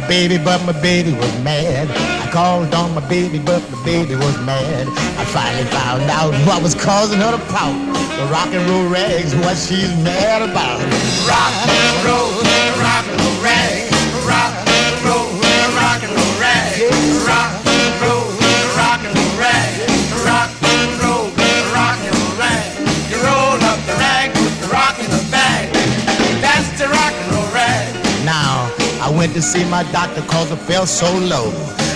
baby, but my baby was mad. I called on my baby, but my baby was mad. I finally found out what was causing her to pout. The rock and roll rags, what she's mad about. Rock and roll rags. Rock and roll rags. Rock and roll rags. Rock and roll rags. You roll up the rag with the rock in the bag. That's the rock and roll rag. Now, I went to see my doctor cause I felt so low.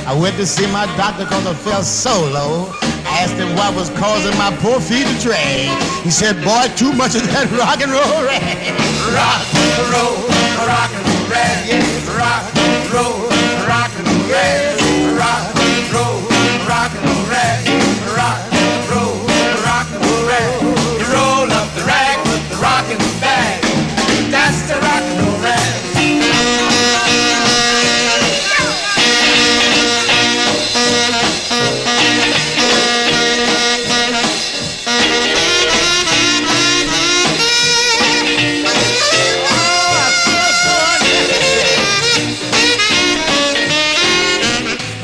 I went to see my doctor cause I felt so low. I asked him what was causing my poor feet to drag. He said, boy, too much of that rock and roll rag. Rock and roll rag. Yeah. Rock and roll rag. Rock and roll rag. Rock and roll rag. You roll up the rag with the rock in the bag. That's the rock and roll rag.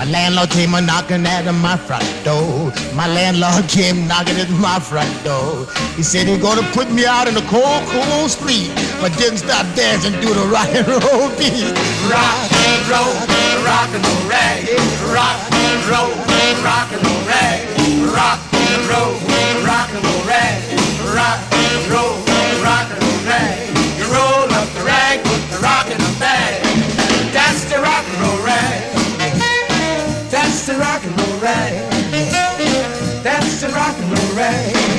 Landlord came a knocking at my front door. My landlord came knocking at my front door. He said he's gonna put me out in the cold, cold street, but didn't stop dancing to the rock and roll beat. Rock and roll rag. Rock and roll rag. Rock and roll rag. Rock and roll rag. You roll up the rag with the rock in the bag. That's the rock and roll rag. That's the rock and roll rag. That's the rock and roll rag.